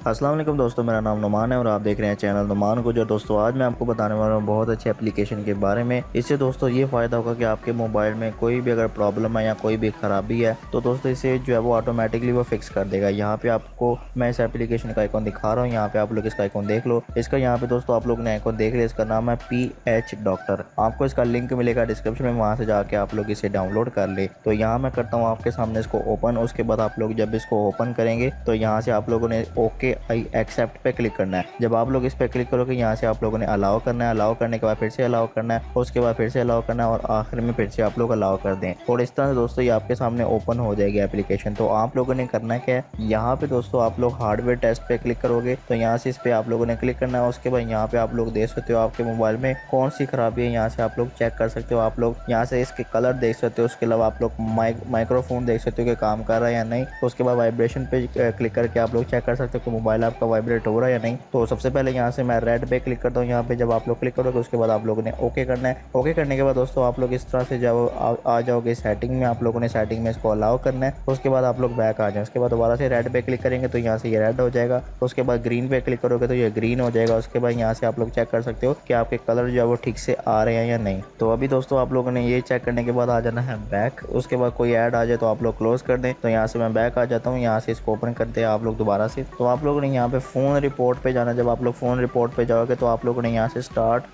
अस्सलाम वालेकुम दोस्तों, मेरा नाम नुमान है और आप देख रहे हैं चैनल नुमान गुजर। दोस्तों आज मैं आपको बताने वाला हूँ बहुत अच्छे एप्लीकेशन के बारे में। इससे दोस्तों ये फ़ायदा होगा कि आपके मोबाइल में कोई भी अगर प्रॉब्लम है या कोई भी ख़राबी है तो दोस्तों इसे जो है वो ऑटोमेटिकली वो फिक्स कर देगा। यहाँ पे आपको मैं इस एप्लीकेशन का आइकॉन दिखा रहा हूँ, यहाँ पे आप लोग इसका आइकॉन देख लो। इसका यहाँ पे दोस्तों आप लोग ने आइकॉन देख लिया, इसका नाम है PH डॉक्टर। आपको इसका लिंक मिलेगा डिस्क्रिप्शन में, वहाँ से जाके आप लोग इसे डाउनलोड कर ले। तो यहाँ मैं करता हूँ आपके सामने इसको ओपन। उसके बाद आप लोग जब इसको ओपन करेंगे तो यहाँ से आप लोगों ने ओके आई एक्सेप्ट पे क्लिक करना है। जब आप लोग इस पे क्लिक करोगे यहाँ से आप लोगों ने अलाउ करना है। अलाउ करने के बाद फिर से अलाउ करना है, उसके बाद फिर से अलाउ करना है और आखिर में फिर से आप लोग अलाउ कर दें। और इस तरह से दोस्तों ये आपके सामने ओपन हो जाएगी एप्लीकेशन। तो आप लोगों ने करना क्या है, यहाँ पे दोस्तों आप लोग हार्डवेयर टेस्ट पे क्लिक करोगे तो यहाँ से इस पे आप लोगों ने क्लिक करना है। उसके बाद यहाँ पे आप लोग देख सकते हो आपके मोबाइल में कौन सी खराबी है, यहाँ से आप लोग चेक कर सकते हो। आप लोग यहाँ से इसके कलर देख सकते हो। उसके अलावा आप लोग माइक्रोफोन देख सकते हो कि काम कर रहा है या नहीं। तो उसके बाद वाइब्रेशन पे क्लिक करके आप लोग चेक कर सकते हो कि मोबाइल आपका वाइब्रेट हो रहा है या नहीं। तो सबसे पहले यहाँ से मैं रेड पे क्लिक करता हूँ। यहाँ पे जब आप लोग क्लिक करोगे उसके बाद आप लोगों ने ओके करना है। ओके करने के बाद दोस्तों आप लोग इस तरह से जब आ जाओगे सेटिंग में, आप लोगों ने सेटिंग में इसको अलाउ करना है। उसके बाद आप लोग बैक आ जाए। उसके बाद दोबारा से रेड पे क्लिक करेंगे तो यहाँ से ये रेड हो जाएगा। उसके बाद ग्रीन पे क्लिक करोगे तो ये ग्रीन हो जाएगा। उसके बाद यहाँ से आप लोग चेक कर सकते हो कि आपके कलर जो है वो ठीक से आ रहे हैं या नहीं। तो अभी दोस्तों आप लोगों ने ये चेक करने के बाद आ जाना है बैक। उसके बाद कोई ऐड आ जाए तो आप लोग क्लोज कर दें। तो यहाँ से मैं बैक आ जाता हूँ, यहाँ से इसको ओपन करते हैं आप लोग दोबारा से। तो आप लोगों ने यहाँ पे फ़ोन रिपोर्ट पे जाना। जब आप लोग फ़ोन रिपोर्ट पे जाओगे तो आप लोगों ने यहाँ से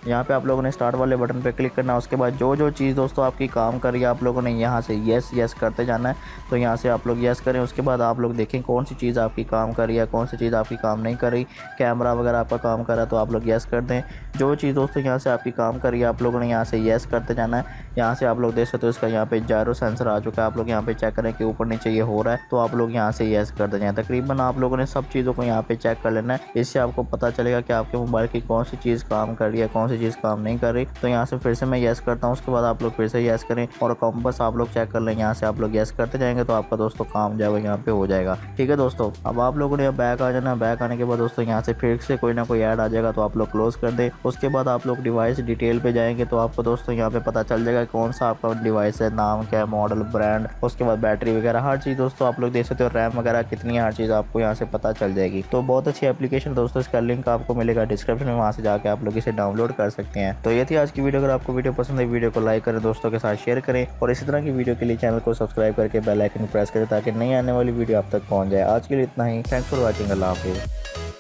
यहाँ पे आप लोगों ने स्टार्ट वाले बटन पे क्लिक करना है। उसके बाद जो चीज़ दोस्तों आपकी काम कर रही है आप लोगों ने यहाँ से यस करते जाना है। तो यहाँ से आप लोग यस करें। उसके बाद आप लोग देखें कौन सी चीज़ आपकी काम कर रही है, कौन सी चीज़ आपकी काम नहीं कर रही। कैमरा वगैरह आपका काम कर रहा है तो आप लोग यस कर दें। जो चीज़ दोस्तों यहाँ से आपकी काम कर रही है आप लोगों ने यहाँ से यस करते जाना है। यहाँ से आप लोग देख सकते हो इसका यहाँ पे जायरो सेंसर आ चुका है। आप लोग यहाँ पे चेक करें कि ऊपर नीचे ये हो रहा है तो आप लोग यहाँ से यस कर दें। तकरीबन आप लोगों ने सब चीज़ों को यहाँ पे चेक कर लेना है। इससे आपको पता चलेगा कि आपके मोबाइल की कौन सी चीज़ काम कर रही है, कौन सी चीज़ काम नहीं कर रही। तो यहाँ से फिर से मैं यस करता हूँ। उसके बाद आप लोग फिर से यस करें और कंपास आप लोग चेक कर लें। यहाँ से आप लोग यस करते जाएंगे तो आपका दोस्तों काम जो है यहाँ पे हो जाएगा। ठीक है दोस्तों, अब आप लोगों ने बैक आ जाना। बैक आने के बाद दोस्तों यहाँ से फिर से कोई ना कोई ऐड आ जाएगा तो आप लोग क्लोज कर दें। उसके बाद आप लोग डिवाइस डिटेल पे जाएंगे तो आपको दोस्तों यहाँ पे पता चल जाएगा कौन सा आपका डिवाइस है, नाम क्या है, मॉडल, ब्रांड, उसके बाद बैटरी वगैरह हर चीज़ दोस्तों आप लोग देख सकते हो। रैम वगैरह कितनी है, हर चीज़ आपको यहाँ से पता चल जाएगी। तो बहुत अच्छी एप्लीकेशन दोस्तों, इसका लिंक आपको मिलेगा डिस्क्रिप्शन में, वहाँ से जाके आप लोग इसे डाउनलोड कर सकते हैं। तो ये थी आज की वीडियो। अगर आपको वीडियो पसंद है वीडियो को लाइक करें, दोस्तों के साथ शेयर करें और इसी तरह की वीडियो के लिए चैनल को सब्सक्राइब करके बेल आइकन प्रेस करें ताकि नई आने वाली वीडियो आप तक पहुँच जाए। आज के लिए इतना ही। Thanks for watching. अल्लाह हाफिज़।